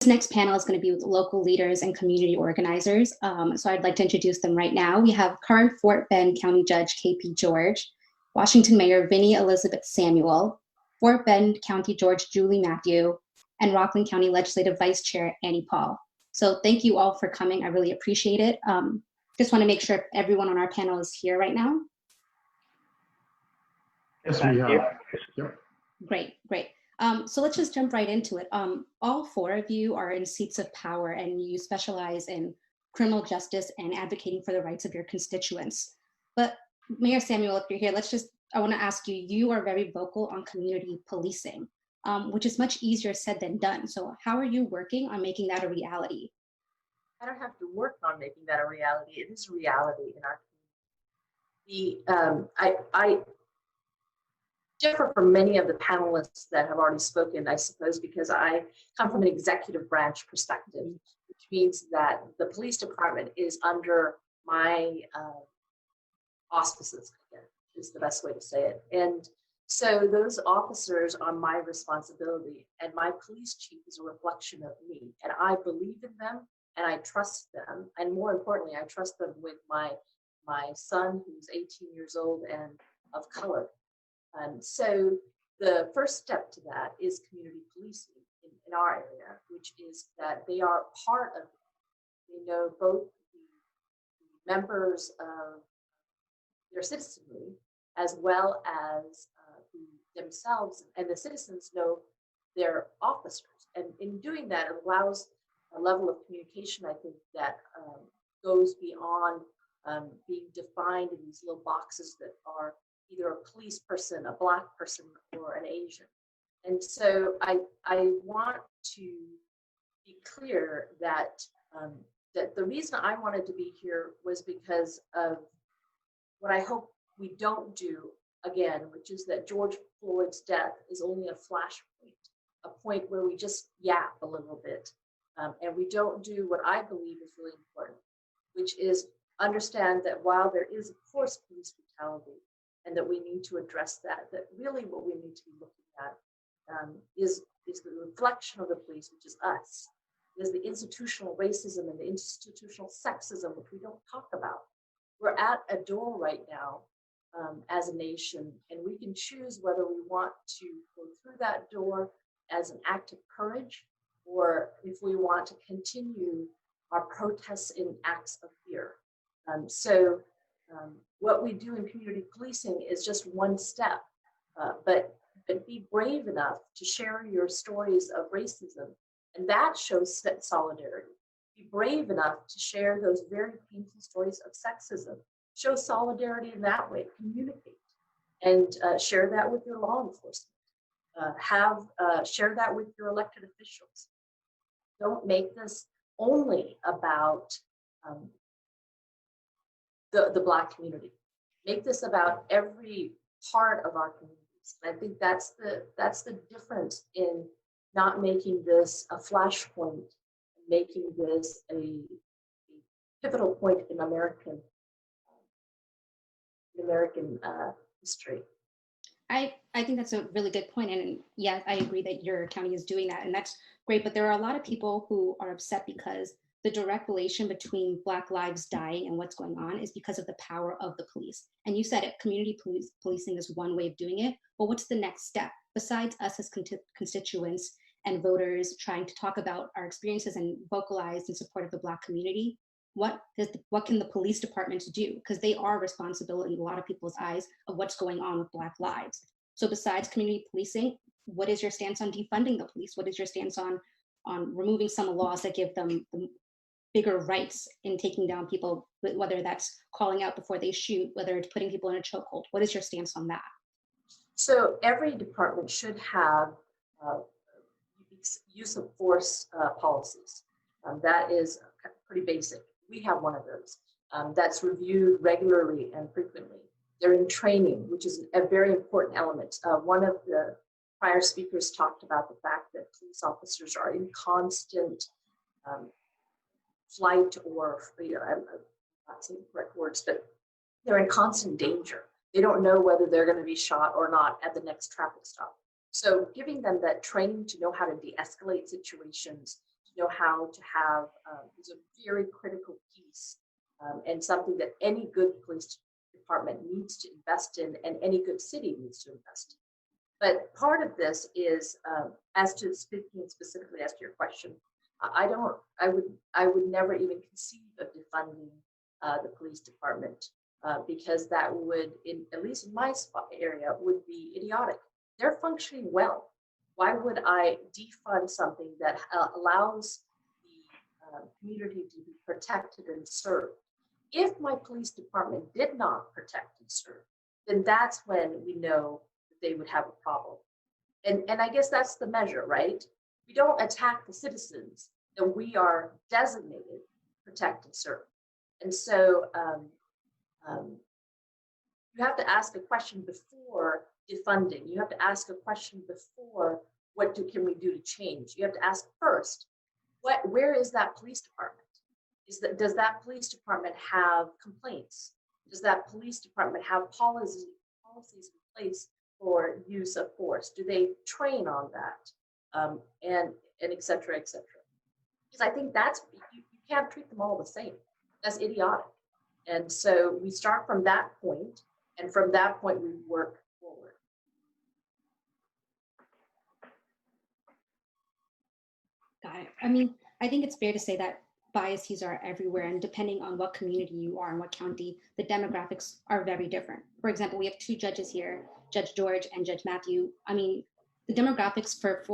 This next panel is going to be with local leaders and community organizers. So I'd like to introduce them right now. We have current Fort Bend County Judge KP George, Washington Mayor Vinnie Elizabeth Samuel, Fort Bend County George Julie Matthew, and Rockland County Legislative Vice Chair Annie Paul. So thank you all for coming. I really appreciate it. Just want to make sure everyone on our panel is here right now. Yes, we are. Yep. Great, great. So let's just jump right into it. All four of you are in seats of power and you specialize in criminal justice and advocating for the rights of your constituents. But Mayor Samuel, if you're here, I want to ask you, you are very vocal on community policing, which is much easier said than done. So how are you working on making that a reality? I don't have to work on making that a reality. It is a reality in our community. I differ from many of the panelists that have already spoken, I suppose, because I come from an executive branch perspective, which means that the police department is under my auspices, I guess, is the best way to say it. And so those officers are my responsibility, and my police chief is a reflection of me. And I believe in them, and I trust them. And more importantly, I trust them with my son, who's 18 years old and of color. So the first step to that is community policing in our area, which is that they are part of it. They know both the members of their citizenry as well as themselves, and the citizens know their officers. And in doing that, it allows a level of communication, I think, that goes beyond being defined in these little boxes that are either a police person, a Black person, or an Asian. And so I want to be clear that that the reason I wanted to be here was because of what I hope we don't do again, which is that George Floyd's death is only a flashpoint, a point where we just yap a little bit, and we don't do what I believe is really important, which is understand that while there is, of course, police brutality, and that we need to address that really what we need to be looking at is the reflection of the police, which is us, is the institutional racism and the institutional sexism, which we don't talk about. We're at a door right now as a nation, and we can choose whether we want to go through that door as an act of courage, or if we want to continue our protests in acts of fear. What we do in community policing is just one step, but be brave enough to share your stories of racism, and that shows solidarity. Be brave enough to share those very painful stories of sexism. Show solidarity in that way, communicate, and share that with your law enforcement. Share that with your elected officials. Don't make this only about the Black community. Make this about every part of our communities. And I think that's the difference in not making this a flashpoint, making this a pivotal point in American history. I think that's a really good point. And yeah, I agree that your county is doing that, and that's great. But there are a lot of people who are upset because the direct relation between Black lives dying and what's going on is because of the power of the police. And you said it, community policing is one way of doing it. Well, what's the next step? Besides us as constituents and voters trying to talk about our experiences and vocalize in support of the Black community, what can the police departments do? Because they are responsible in a lot of people's eyes of what's going on with Black lives. So besides community policing, what is your stance on defunding the police? What is your stance on removing some laws that give them bigger rights in taking down people, whether that's calling out before they shoot, whether it's putting people in a chokehold? What is your stance on that? So every department should have use of force policies. That is pretty basic. We have one of those that's reviewed regularly and frequently. They're in training, which is a very important element. One of the prior speakers talked about the fact that police officers are in constant flight, or I'm not saying the correct words, but they're in constant danger. They don't know whether they're going to be shot or not at the next traffic stop. So giving them that training to know how to de-escalate situations, to know how to have is a very critical piece and something that any good police department needs to invest in, and any good city needs to invest in. But part of this is, as to speaking specifically as to your question, I would never even conceive of defunding the police department because that would, at least in my area, would be idiotic. They're functioning well. Why would I defund something that allows the community to be protected and served? If my police department did not protect and serve, then that's when we know that they would have a problem. And I guess that's the measure, right? We don't attack the citizens that we are designated protect and serve. And so you have to ask a question before defunding. You have to ask a question before can we do to change. You have to ask first, where is that police department? Does that police department have complaints? Does that police department have policies in place for use of force? Do they train on that? And et cetera, et cetera. Because I think you can't treat them all the same. That's idiotic. And so we start from that point, and from that point we work forward. Got it. I mean, I think it's fair to say that biases are everywhere, and depending on what community you are and what county, the demographics are very different. For example, we have two judges here, Judge George and Judge Matthew. I mean, the demographics for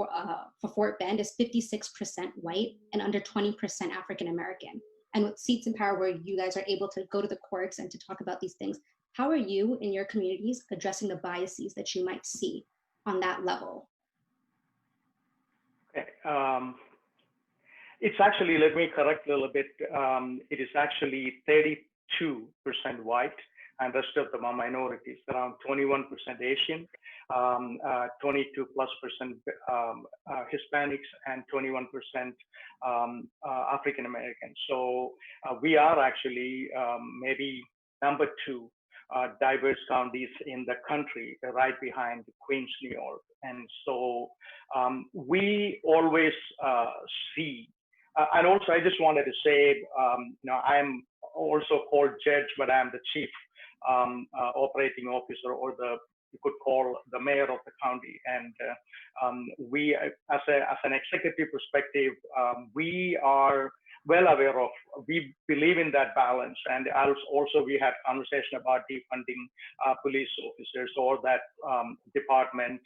Fort Bend is 56% white and under 20% African American. And with seats in power where you guys are able to go to the courts and to talk about these things, how are you in your communities addressing the biases that you might see on that level? Okay. It's actually, let me correct a little bit. It is actually 32% white, and rest of them are minorities, around 21% Asian, 22+% Hispanics, and 21% African American. So we are actually maybe number 2 diverse counties in the country, right behind Queens, New York. And so we always see. And also, I just wanted to say, I'm also called judge, but I'm the chief operating officer, or you could call the mayor of the county. And we, as an executive perspective, we are well aware of, we believe in that balance. And also we had conversation about defunding police officers or that department.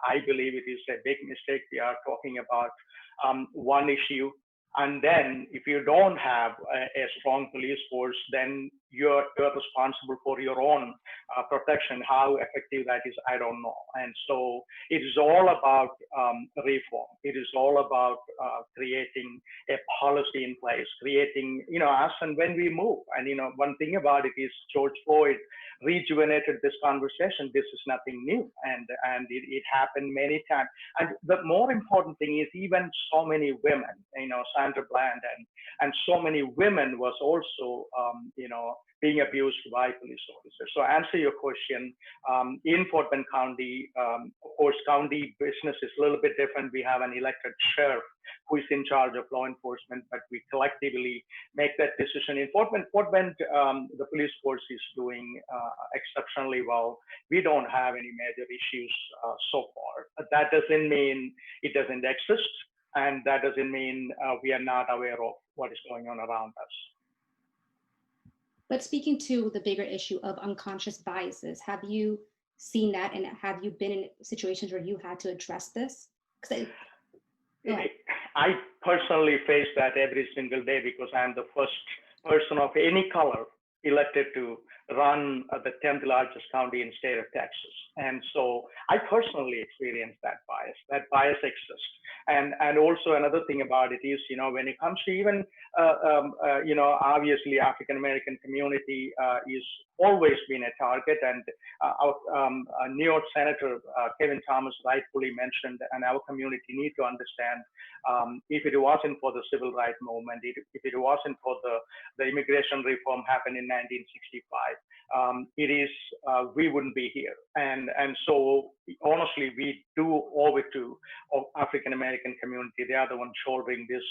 I believe it is a big mistake. We are talking about one issue. And then if you don't have a strong police force, then you're responsible for your own protection. How effective that is, I don't know. And so it is all about reform. It is all about creating a policy in place, creating, us and when we move. And, one thing about it is George Floyd rejuvenated this conversation. This is nothing new. And it happened many times. And the more important thing is even so many women, Sandra Bland and so many women was also, being abused by police officers. So answer your question, in Fort Bend County, of course, county business is a little bit different. We have an elected sheriff who is in charge of law enforcement, but we collectively make that decision. In Fort Bend, the police force is doing exceptionally well. We don't have any major issues so far. But that doesn't mean it doesn't exist, and that doesn't mean we are not aware of what is going on around us. But speaking to the bigger issue of unconscious biases, have you seen that, and have you been in situations where you had to address this? I personally face that every single day because I'm the first person of any color elected to run the 10th largest county in the state of Texas. And so I personally experienced that bias. That bias exists. And also another thing about it is, when it comes to even, obviously African-American community is always been a target. And our New York Senator Kevin Thomas rightfully mentioned, and our community need to understand, if it wasn't for the civil rights movement, if it wasn't for the immigration reform happened in 1965, it is we wouldn't be here. And so honestly, we do owe it to African American community. They are the ones shouldering this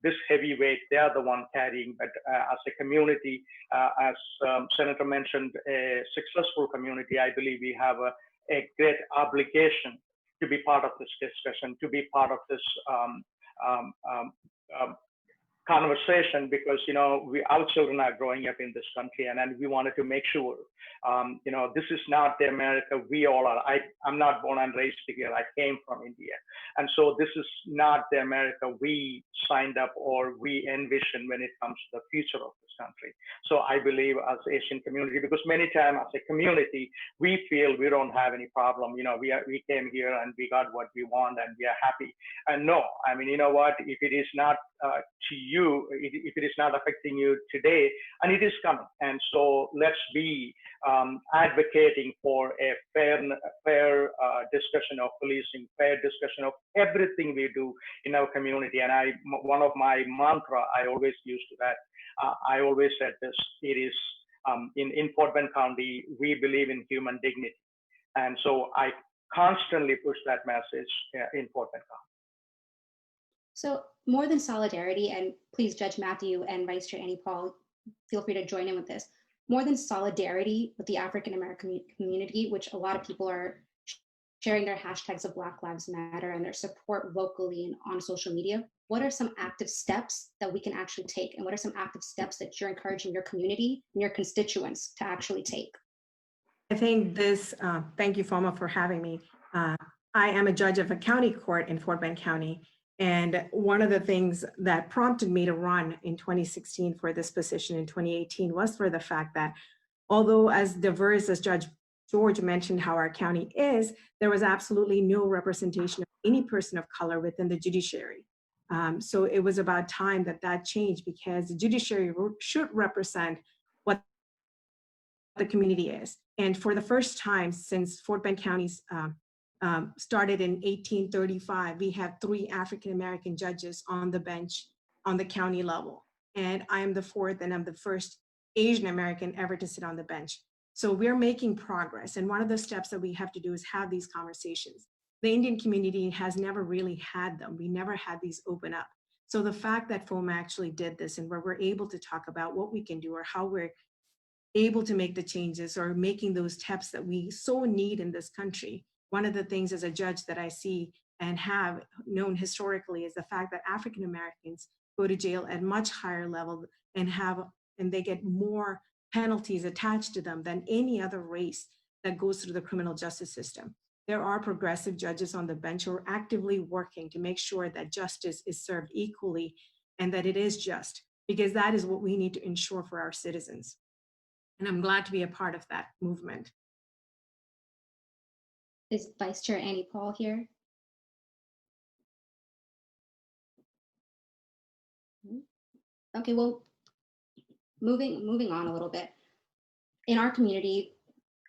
this heavy weight. They are the one carrying. But as a community, as Senator mentioned, a successful community, I believe we have a great obligation to be part of this discussion, to be part of this conversation, because our children are growing up in this country, and we wanted to make sure this is not the America we all are. I'm not born and raised here. I came from India, and so this is not the America we signed up or we envision when it comes to the future of this country. So I believe as Asian community, because many times as a community we feel we don't have any problem. We came here and we got what we want and we are happy. And no, I mean, you know what? If it is not to you, if it is not affecting you today, and it is coming. And so let's be advocating for a fair discussion of policing, fair discussion of everything we do in our community. And one of my mantra I always use to that, I always said this, it is in Fort Bend County, we believe in human dignity. And so I constantly push that message in Fort Bend County. So more than solidarity, and please Judge Matthew and Vice Chair Annie Paul, feel free to join in with this, more than solidarity with the African American community, which a lot of people are sharing their hashtags of Black Lives Matter and their support vocally and on social media, what are some active steps that we can actually take? And what are some active steps that you're encouraging your community and your constituents to actually take? I think this, thank you, FOMAA, for having me. I am a judge of a county court in Fort Bend County. And one of the things that prompted me to run in 2016 for this position in 2018 was for the fact that although as diverse as Judge George mentioned how our county is, there was absolutely no representation of any person of color within the judiciary. So it was about time that changed, because the judiciary should represent what the community is. And for the first time since Fort Bend County's started in 1835, we have 3 African-American judges on the bench on the county level. And I am the 4th, and I'm the first Asian American ever to sit on the bench. So we're making progress. And one of the steps that we have to do is have these conversations. The Indian community has never really had them. We never had these open up. So the fact that FOMAA actually did this, and where we're able to talk about what we can do or how we're able to make the changes or making those steps that we so need in this country. One of the things as a judge that I see and have known historically is the fact that African Americans go to jail at much higher level and they get more penalties attached to them than any other race that goes through the criminal justice system. There are progressive judges on the bench who are actively working to make sure that justice is served equally and that it is just, because that is what we need to ensure for our citizens. And I'm glad to be a part of that movement. Is Vice Chair Annie Paul here? Okay, well, moving on a little bit. In our community,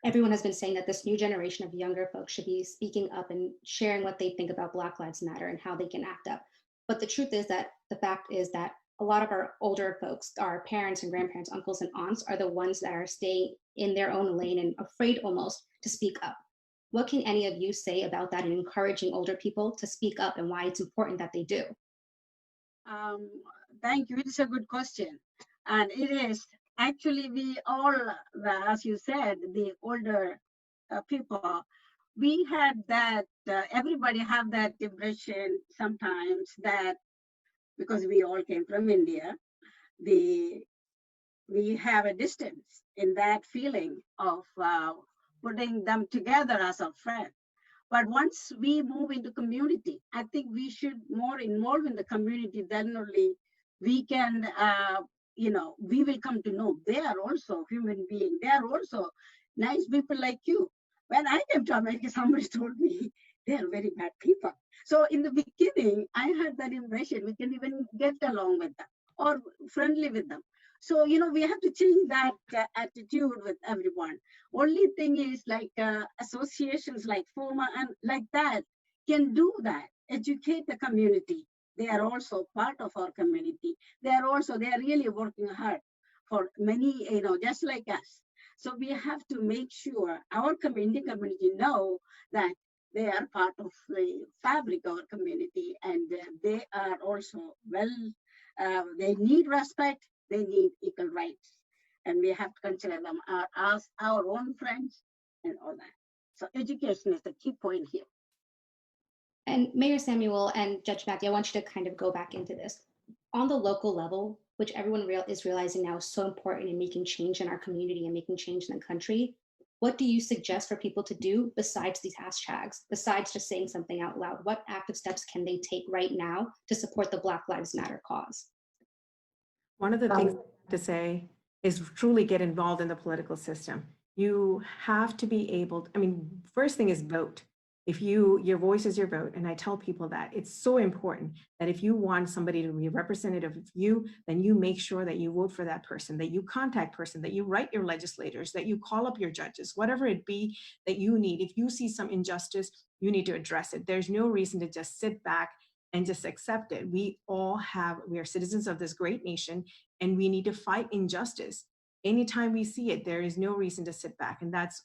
everyone has been saying that this new generation of younger folks should be speaking up and sharing what they think about Black Lives Matter and how they can act up. But the truth is that the fact is that a lot of our older folks, our parents and grandparents, uncles and aunts, are the ones that are staying in their own lane and afraid almost to speak up. What can any of you say about that and encouraging older people to speak up and why it's important that they do? Thank you. It is a good question. And it is actually, we all, as you said, the older people, we had that, everybody have that impression sometimes that because we all came from India, we have a distance in that feeling of putting them together as a friend. But once we move into community, I think we should more involve in the community, then only we can, we will come to know they are also human beings. They are also nice people like you. When I came to America, somebody told me they are very bad people. So in the beginning, I had that impression we can even get along with them or friendly with them. So, we have to change that attitude with everyone. Only thing is like associations like FOMAA and like that can do that, educate the community. They are also part of our community. They are really working hard. for many, just like us. So we have to make sure our Indian community know that they are part of the fabric of our community, and they are also they need respect, they need equal rights, and we have to consider them as our own friends and all that. So education is the key point here. And Mayor Samuel and Judge Matthew, I want you to kind of go back into this. On the local level, which everyone is realizing now is so important in making change in our community and making change in the country, what do you suggest for people to do besides these hashtags, besides just saying something out loud? What active steps can they take right now to support the Black Lives Matter cause? One of the things to say is truly get involved in the political system. You have to be able to, first thing is vote. If your voice is your vote, and I tell people that it's so important that if you want somebody to be a representative of you, then you make sure that you vote for that person, that you contact person, that you write your legislators, that you call up your judges, whatever it be that you need. If you see some injustice, you need to address it. There's no reason to just sit back and just accept it. We are citizens of this great nation, and we need to fight injustice. Anytime we see it, there is no reason to sit back. And that's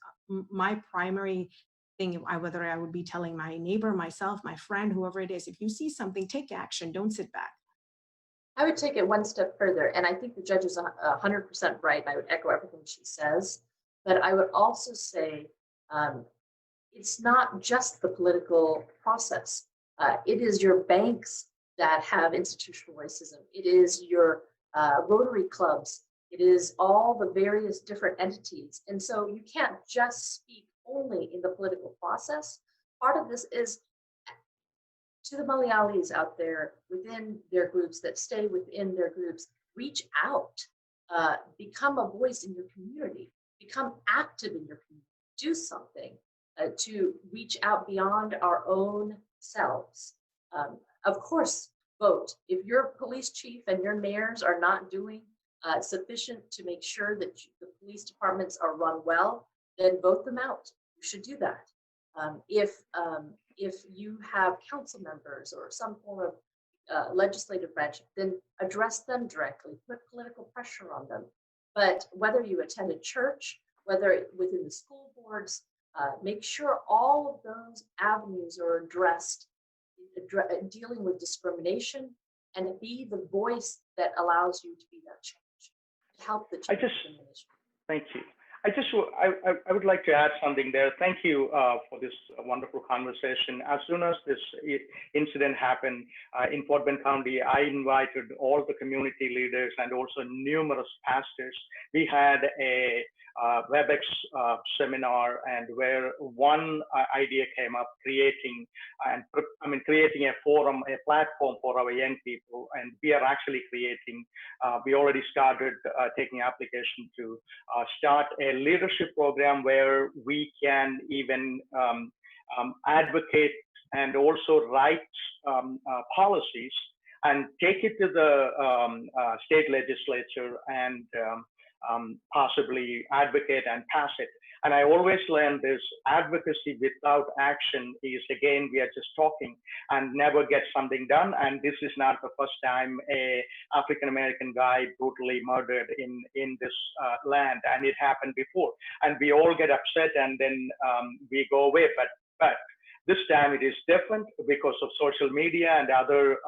my primary thing, whether I would be telling my neighbor, myself, my friend, whoever it is, if you see something, take action, don't sit back. I would take it one step further, and I think the judge is 100% right, and I would echo everything she says, but I would also say it's not just the political process. It is your banks that have institutional racism. It is your Rotary clubs. It is all the various different entities. And so you can't just speak only in the political process. Part of this is to the Malayalis out there within their groups that stay within their groups, reach out, become a voice in your community, become active in your community, do something to reach out beyond our own selves. Of course, vote. If your police chief and your mayors are not doing sufficient to make sure that the police departments are run well, then vote them out. You should do that. If you have council members or some form of legislative branch, then address them directly, put political pressure on them. But whether you attend a church, whether within the school boards, make sure all of those avenues are addressed, dealing with discrimination, and be the voice that allows you to be that change, to help the change. Thank you. I would like to add something there. Thank you for this wonderful conversation. As soon as this incident happened in Fort Bend County, I invited all the community leaders and also numerous pastors. We had a WebEx seminar, and where one idea came up, creating a forum, a platform for our young people, and we are actually creating. We already started taking application to start a leadership program where we can even advocate and also write policies and take it to the state legislature and possibly advocate and pass it. And I always learned this: advocacy without action is, again, we are just talking and never get something done. And this is not the first time a African-American guy brutally murdered in this land, and it happened before. And we all get upset and then we go away. But this time it is different because of social media and other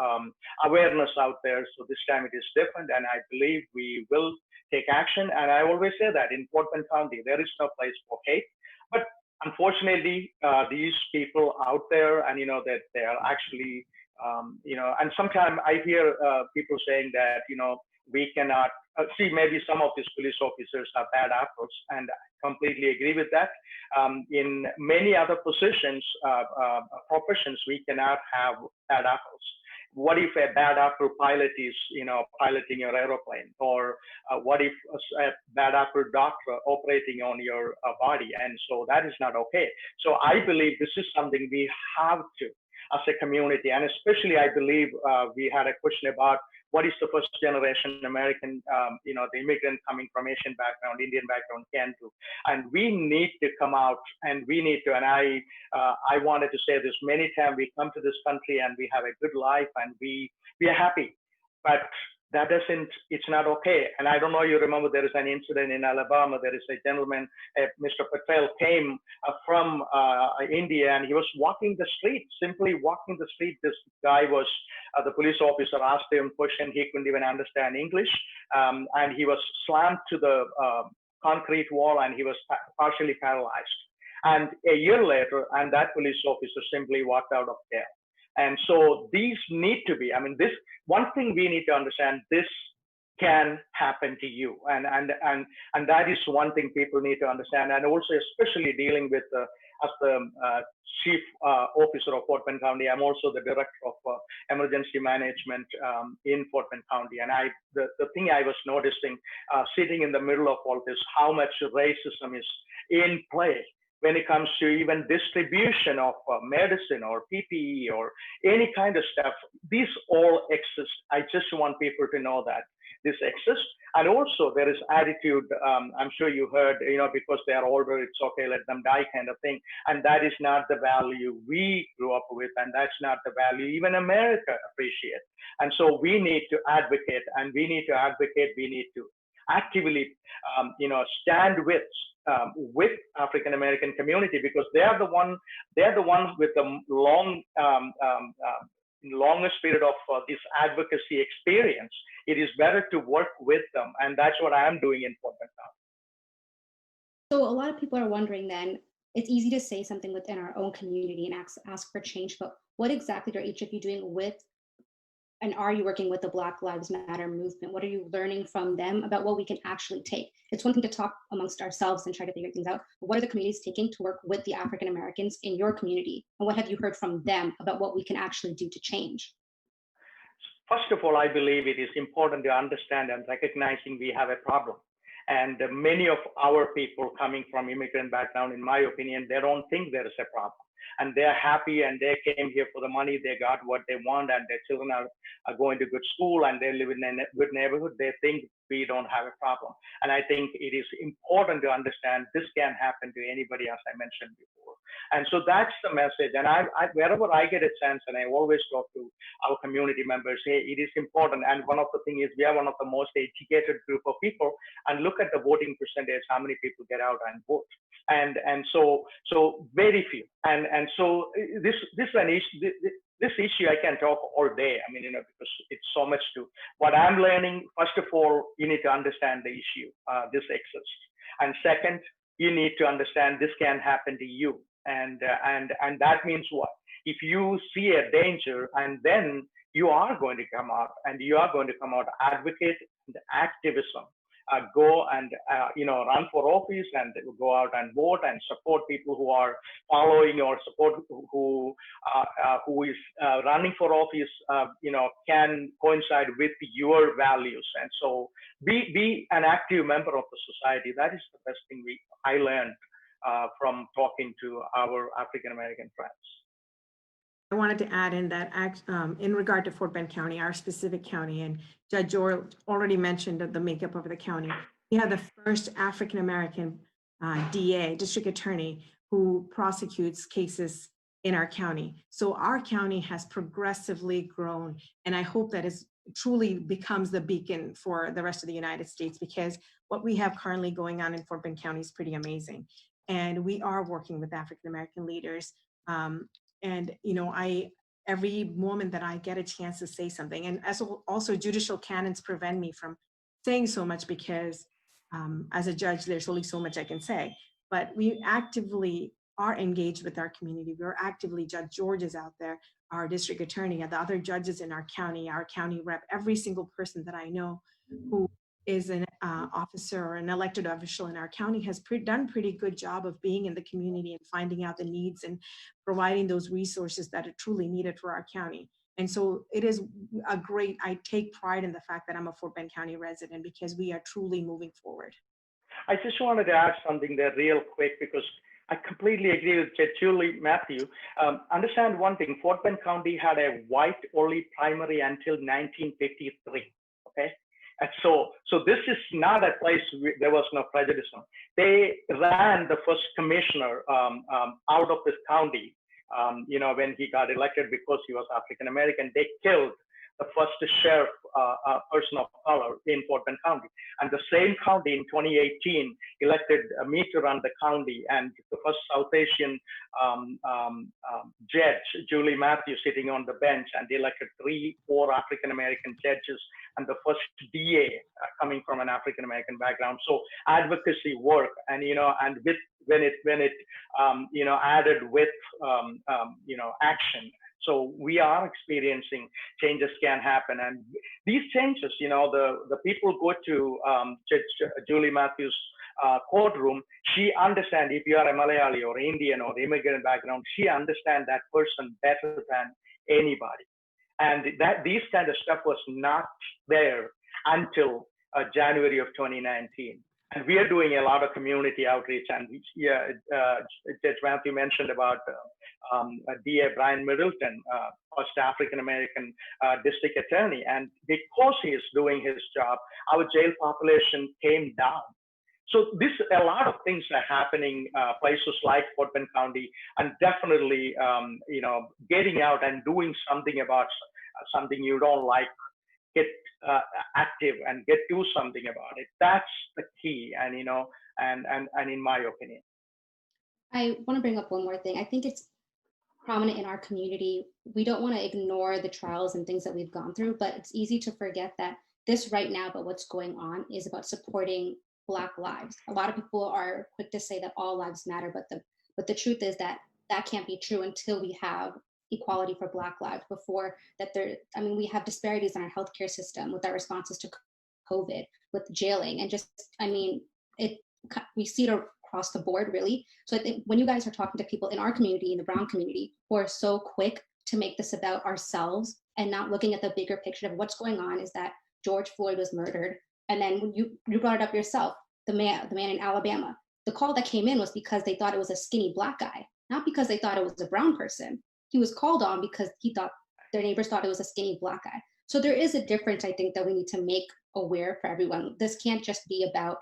awareness out there. So this time it is different, and I believe we will take action. And I always say that in Fort Bend County, there is no place for hate. But unfortunately, these people out there, and that they are actually, and sometimes I hear people saying that, we cannot see, maybe some of these police officers are bad apples, and I completely agree with that. In many other positions, professions, we cannot have bad apples. What if a bad apple pilot is, piloting your aeroplane? Or what if a bad apple doctor operating on your body? And so that is not okay. So I believe this is something we have to, as a community, and especially I believe we had a question about what is the first generation American, the immigrant coming from Asian background, Indian background can do. And we need to come out, and we need to, and I wanted to say this many times, we come to this country and we have a good life and we are happy. But it's not okay. And I don't know, you remember there is an incident in Alabama. There is a gentleman, Mr. Patel, came from India, and he was walking the street, simply walking the street. This guy was, the police officer asked him a question. He couldn't even understand English. And he was slammed to the concrete wall, and he was partially paralyzed. And a year later, and that police officer simply walked out of jail. And so these need to be, I mean, this one thing we need to understand, this can happen to you. And that is one thing people need to understand. And also, especially dealing with, as the chief officer of Fort Bend County, I'm also the director of emergency management in Fort Bend County. And the thing I was noticing, sitting in the middle of all this, how much racism is in play when it comes to even distribution of medicine or PPE or any kind of stuff. These all exist. I just want people to know that this exists. And also there is attitude, I'm sure you heard, because they are older, it's okay, let them die kind of thing. And that is not the value we grew up with, and that's not the value even America appreciates. And so we need to advocate, and we need to actively, stand with African American community, because they are the ones with the longest period of this advocacy experience. It is better to work with them, and that's what I am doing in Fort Bend County. So a lot of people are wondering then, it's easy to say something within our own community and ask for change, but what exactly are each of you doing with, and are you working with the Black Lives Matter movement? What are you learning from them about what we can actually take? It's one thing to talk amongst ourselves and try to figure things out, but what are the communities taking to work with the African Americans in your community? And what have you heard from them about what we can actually do to change? First of all, I believe it is important to understand and recognizing we have a problem. And many of our people coming from immigrant background, in my opinion, they don't think there is a problem. And they're happy, and they came here for the money, they got what they want, and their children are going to good school, and they live in a good neighborhood. They think we don't have a problem. And I think it is important to understand this can happen to anybody, as I mentioned before. And so that's the message. And I wherever I get a chance, and I always talk to our community members, hey, it is important. And one of the things is we are one of the most educated group of people, and look at the voting percentage, how many people get out and vote. And so very few. And so this is an issue. This issue I can talk all day. I mean, because it's so much to what I'm learning. First of all, you need to understand the issue. This exists, and second, you need to understand this can happen to you. And that means what? If you see a danger, and then you are going to come out, and you are going to come out advocate and activism. Go and run for office, and go out and vote and support people who are following, or support who is running for office, can coincide with your values. And so be an active member of the society. That is the best thing I learned from talking to our African American friends. I wanted to add in that in regard to Fort Bend County, our specific county, and Judge George already mentioned the makeup of the county. We have the first African American DA, district attorney, who prosecutes cases in our county. So our county has progressively grown, and I hope that it truly becomes the beacon for the rest of the United States, because what we have currently going on in Fort Bend County is pretty amazing. And we are working with African American leaders. And every moment that I get a chance to say something, and as also judicial canons prevent me from saying so much, because as a judge, there's only so much I can say. But we actively are engaged with our community. We're actively, Judge George is out there, our district attorney, and the other judges in our county rep, every single person that I know who is an officer or an elected official in our county has done pretty good job of being in the community and finding out the needs and providing those resources that are truly needed for our county. And so it is I take pride in the fact that I'm a Fort Bend County resident, because we are truly moving forward. I just wanted to add something there real quick, because I completely agree with Julie Matthew. Understand one thing, Fort Bend County had a white-only primary until 1953, okay? And so this is not a place there was no prejudice. They ran the first commissioner out of this county, when he got elected, because he was African American. They killed the first sheriff person of color in Fort Bend County. And the same county in 2018 elected me to run the county, and the first South Asian judge, Julie Matthews, sitting on the bench, and they elected 4 African American judges, and the first DA coming from an African American background. So advocacy work, and and when it added with action. So we are experiencing changes can happen, and these changes, the people go to Judge Julie Matthews' courtroom. She understands, if you are a Malayali or Indian or immigrant background, she understands that person better than anybody. And these kind of stuff was not there until January of 2019. And we are doing a lot of community outreach. And Judge Matthew mentioned about DA Brian Middleton, first African American district attorney. And because he is doing his job, our jail population came down. So a lot of things are happening, places like Fort Bend County, and definitely, getting out and doing something about something you don't like, get active and do something about it. That's the key, and and in my opinion. I want to bring up one more thing. I think it's prominent in our community. We don't want to ignore the trials and things that we've gone through, but it's easy to forget that this right now, but what's going on is about supporting Black lives. A lot of people are quick to say that all lives matter, but the truth is that can't be true until we have equality for Black lives. Before that, we have disparities in our healthcare system with our responses to COVID, with jailing, and we see it across the board, really. So I think when you guys are talking to people in our community, in the Brown community, who are so quick to make this about ourselves and not looking at the bigger picture of what's going on, is that George Floyd was murdered. And then you brought it up yourself, the man in Alabama. The call that came in was because they thought it was a skinny Black guy, not because they thought it was a brown person. He was called on because their neighbors thought it was a skinny Black guy. So there is a difference, I think, that we need to make aware for everyone. This can't just be about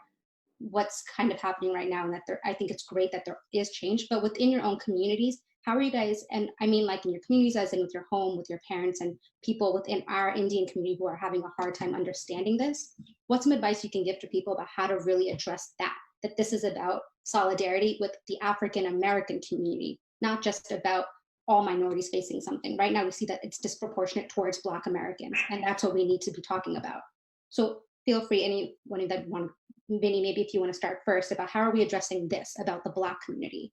what's kind of happening right now, and that I think it's great that there is change, but within your own communities, how are you guys, and I mean like in your communities, as in with your home, with your parents and people within our Indian community who are having a hard time understanding this, what's some advice you can give to people about how to really address that this is about solidarity with the African American community, not just about all minorities facing something. Right now we see that it's disproportionate towards Black Americans, and that's what we need to be talking about. So feel free, anyone that want, Vinny, maybe if you want to start first, about how are we addressing this about the Black community?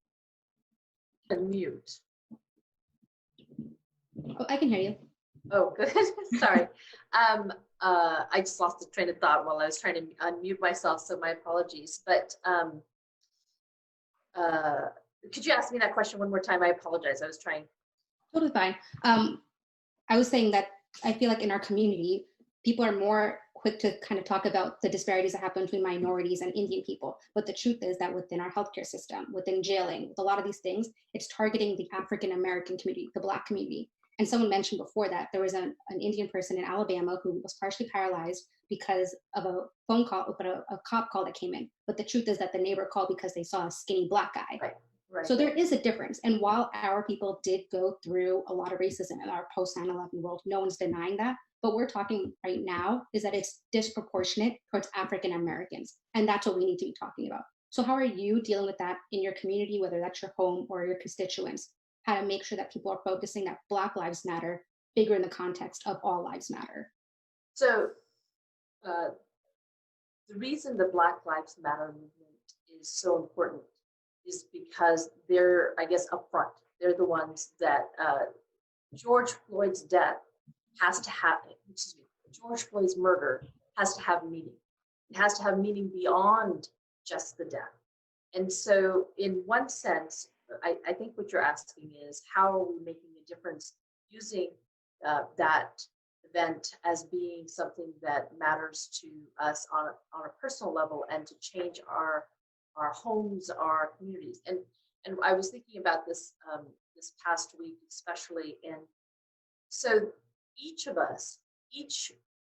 Unmute. Oh, I can hear you. Oh, good. Sorry. I just lost the train of thought while I was trying to unmute myself, so my apologies. But could you ask me that question one more time? I apologize. I was trying. Totally fine. I was saying that I feel like in our community, people are more quick to kind of talk about the disparities that happen between minorities and Indian people. But the truth is that within our healthcare system, within jailing, with a lot of these things, it's targeting the African American community, the Black community. And someone mentioned before that there was an Indian person in Alabama who was partially paralyzed because of a phone call, but a cop call that came in. But the truth is that the neighbor called because they saw a skinny Black guy. Right. So there is a difference. And while our people did go through a lot of racism in our post 9/11 world, no one's denying that. But we're talking right now is that it's disproportionate towards African Americans. And that's what we need to be talking about. So how are you dealing with that in your community, whether that's your home or your constituents? How to make sure that people are focusing that Black lives matter, bigger in the context of all lives matter? So the reason the Black Lives Matter movement is so important is because they're, I guess, upfront. They're the ones that George Floyd's death has to have, George Floyd's murder has to have meaning. It has to have meaning beyond just the death. And so in one sense, I think what you're asking is how are we making a difference using that event as being something that matters to us on a personal level and to change our homes, our communities. And I was thinking about this this past week, especially, and so each of us,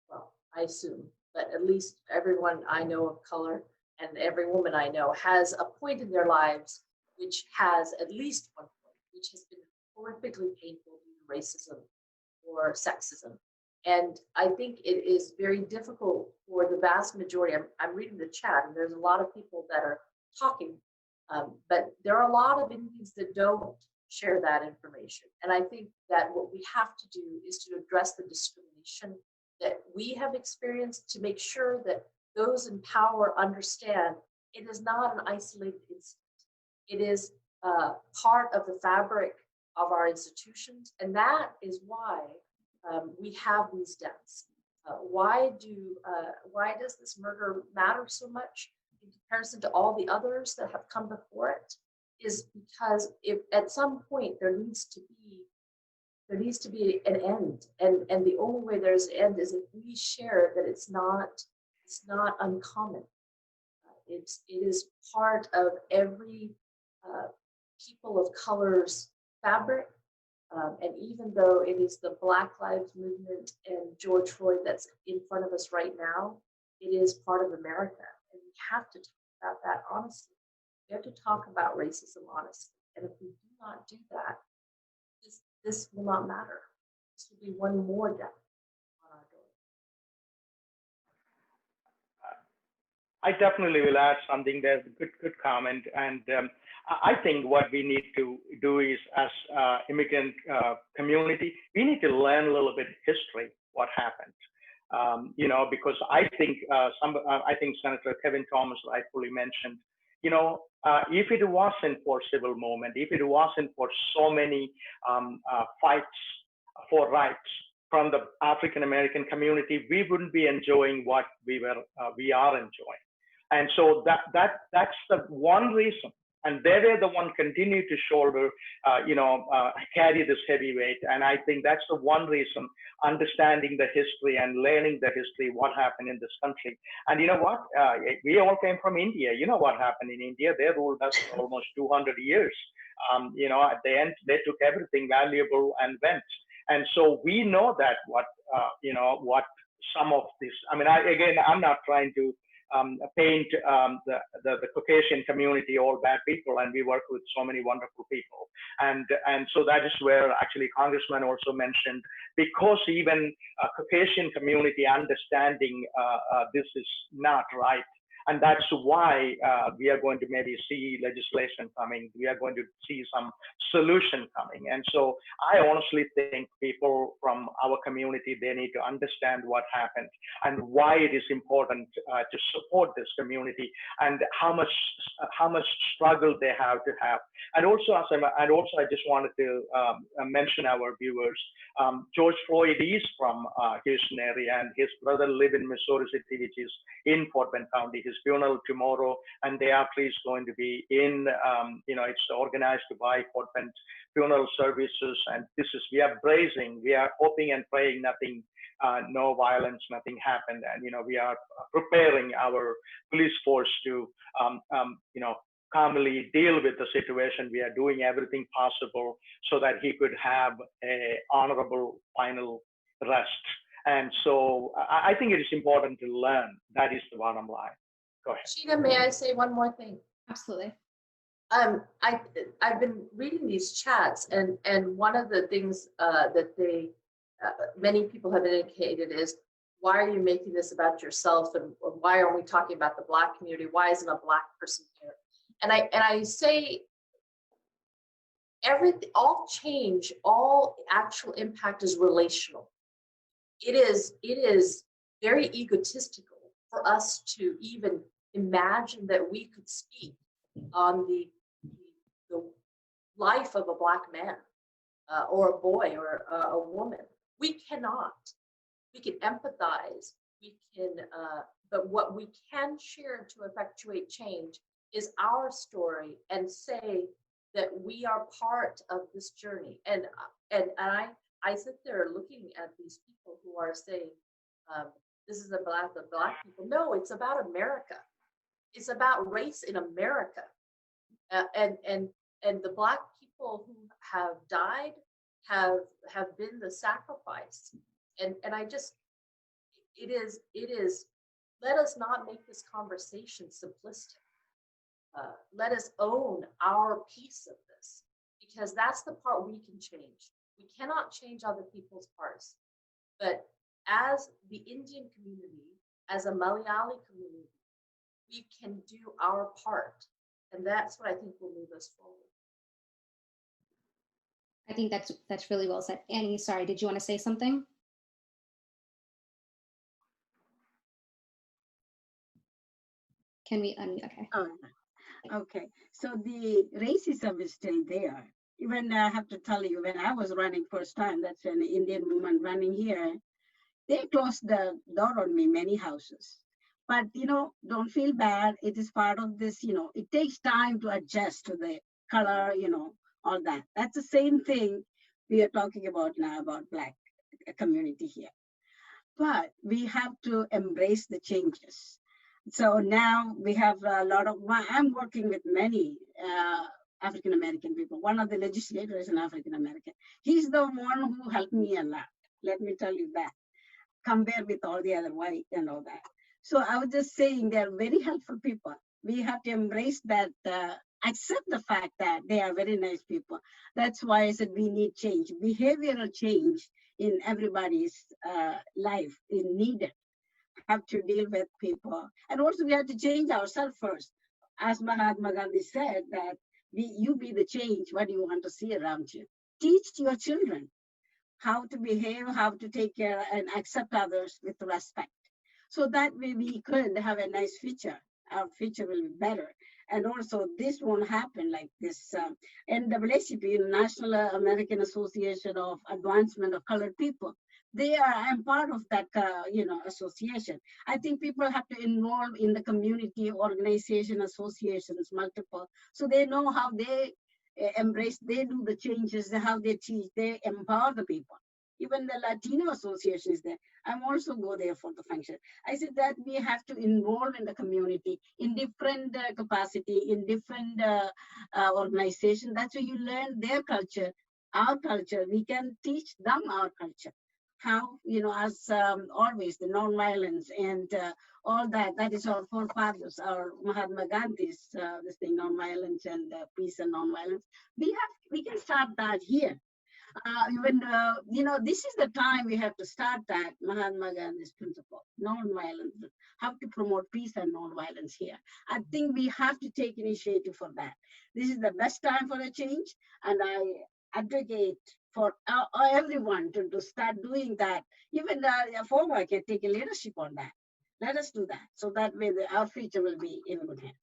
well, I assume, but at least everyone I know of color and every woman I know has a point in their lives which has at least one point which has been horrifically painful due to racism or sexism. And I think it is very difficult for the vast majority. I'm reading the chat, and there's a lot of people that are talking, but there are a lot of Indians that don't share that information. And I think that what we have to do is to address the discrimination that we have experienced, to make sure that those in power understand it is not an isolated incident. It is part of the fabric of our institutions, and that is why we have these deaths. Why does this murder matter so much in comparison to all the others that have come before it? Is because if at some point there needs to be an end, and the only way there's an end is if we share that it's not uncommon. It is part of every people of color's fabric. And even though it is the Black Lives Movement and George Floyd that's in front of us right now, it is part of America. And we have to talk about that honestly. We have to talk about racism honestly. And if we do not do that, this will not matter. This will be one more death on our door. I definitely will add something. There's a good comment. And I think what we need to do is, as immigrant community, we need to learn a little bit history, what happened. Because I think I think Senator Kevin Thomas rightfully mentioned, if it wasn't for civil movement, if it wasn't for so many fights for rights from the African American community, we wouldn't be enjoying what we are enjoying. And so that's the one reason. And they were the one continue to shoulder, carry this heavy weight. And I think that's the one reason, understanding the history and learning the history, what happened in this country. And you know what? We all came from India. You know what happened in India? They ruled us for almost 200 years. At the end, they took everything valuable and went. And so we know that what some of this, I'm not trying to paint the Caucasian community all bad people, and we work with so many wonderful people. And so that is where actually Congressman also mentioned, because even Caucasian community understanding this is not right. And that's why we are going to maybe see legislation coming. We are going to see some solution coming. And so I honestly think people from our community, they need to understand what happened and why it is important to support this community, and how much struggle they have to have. And also, I just wanted to mention our viewers. George Floyd is from Houston area, and his brother live in Missouri City, which is in Fort Bend County. His funeral tomorrow, and they are please going to be in, it's organized by Fort Bend Funeral Services. And we are bracing, we are hoping and praying nothing, no violence, nothing happened. And, we are preparing our police force to, calmly deal with the situation. We are doing everything possible so that he could have a honorable final rest. And so I think it is important to learn. That is the bottom line. Go ahead. Sheena, may I say one more thing? Absolutely. I've been reading these chats, and one of the things that many people have indicated is, why are you making this about yourself, and why aren't we talking about the Black community? Why isn't a Black person here? And I say, all change, all actual impact is relational. It is very egotistical for us to even imagine that we could speak on the life of a Black man or a boy or a woman. We cannot. We can empathize. We can, but what we can share to effectuate change is our story, and say that we are part of this journey. And I sit there looking at these people who are saying, this is about the Black people. No, it's about America. It's about race in America. And the Black people who have died have been the sacrifice. And I just, it is, let us not make this conversation simplistic. Let us own our piece of this, because that's the part we can change. We cannot change other people's parts, but as the Indian community, as a Malayali community, we can do our part. And that's what I think will move us forward. I think that's really well said. Annie, sorry, did you want to say something? Can we unmute? Okay. Oh, okay. So the racism is still there. Even I have to tell you, when I was running first time, that's an Indian woman running here, they closed the door on me, many houses. But, don't feel bad. It is part of this, it takes time to adjust to the color, all that. That's the same thing we are talking about now about Black community here. But we have to embrace the changes. So now we have a lot of, I'm working with many African-American people. One of the legislators is an African-American. He's the one who helped me a lot. Let me tell you that, compared with all the other white and all that. So I was just saying they're very helpful people. We have to embrace that, accept the fact that they are very nice people. That's why I said we need change. Behavioral change in everybody's life is needed. Have to deal with people. And also we have to change ourselves first. As Mahatma Gandhi said that you be the change, what do you want to see around you? Teach your children how to behave, how to take care and accept others with respect. So that way we could have a nice future. Our future will be better. And also this won't happen like this. NAACP, National American Association of Advancement of Colored People, I'm part of that, association. I think people have to involve in the community, organization, associations, multiple, so they know how they embrace, they do the changes, how they teach, they empower the people. Even the Latino Association is there. I'm also go there for the function. I said that we have to involve in the community in different capacity, in different organizations. That's where you learn their culture, our culture. We can teach them our culture. How, as always, the nonviolence and all that, that is our forefathers, our Mahatma Gandhi's, this thing, nonviolence and peace and nonviolence. We can start that here. This is the time we have to start that Mahatma Gandhi's principle, nonviolence, how to promote peace and nonviolence here. I think we have to take initiative for that. This is the best time for a change, and I advocate for everyone to start doing that. Even FOMAA can take a leadership on that. Let us do that, so that way our future will be in good hands.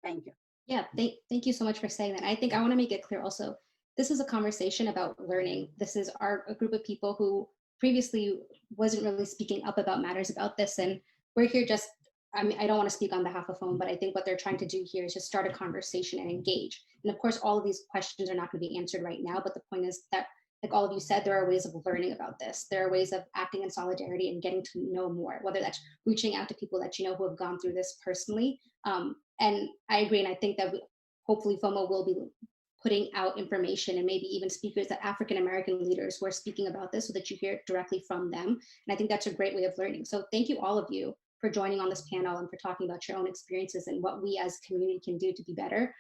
Thank you. Yeah, thank you so much for saying that. I think I want to make it clear also, this is a conversation about learning. This is a group of people who previously wasn't really speaking up about matters about this. And we're here just, I mean, I don't want to speak on behalf of FOMA, but I think what they're trying to do here is just start a conversation and engage. And of course, all of these questions are not going to be answered right now, but the point is that, like all of you said, there are ways of learning about this. There are ways of acting in solidarity and getting to know more, whether that's reaching out to people that you know who have gone through this personally. And I agree, and I think that hopefully FOMA will be putting out information and maybe even speakers that African-American leaders who are speaking about this so that you hear it directly from them. And I think that's a great way of learning. So thank you all of you for joining on this panel and for talking about your own experiences and what we as a community can do to be better.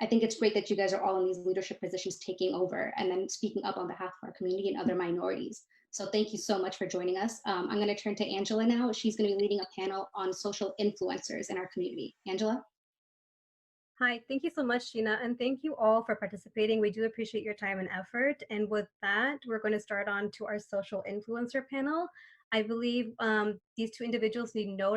I think it's great that you guys are all in these leadership positions taking over and then speaking up on behalf of our community and other minorities. So thank you so much for joining us. I'm going to turn to Angela now. She's going to be leading a panel on social influencers in our community. Angela? Hi, thank you so much, Sheena, and thank you all for participating. We do appreciate your time and effort. And with that, we're going to start on to our social influencer panel. I believe these two individuals need no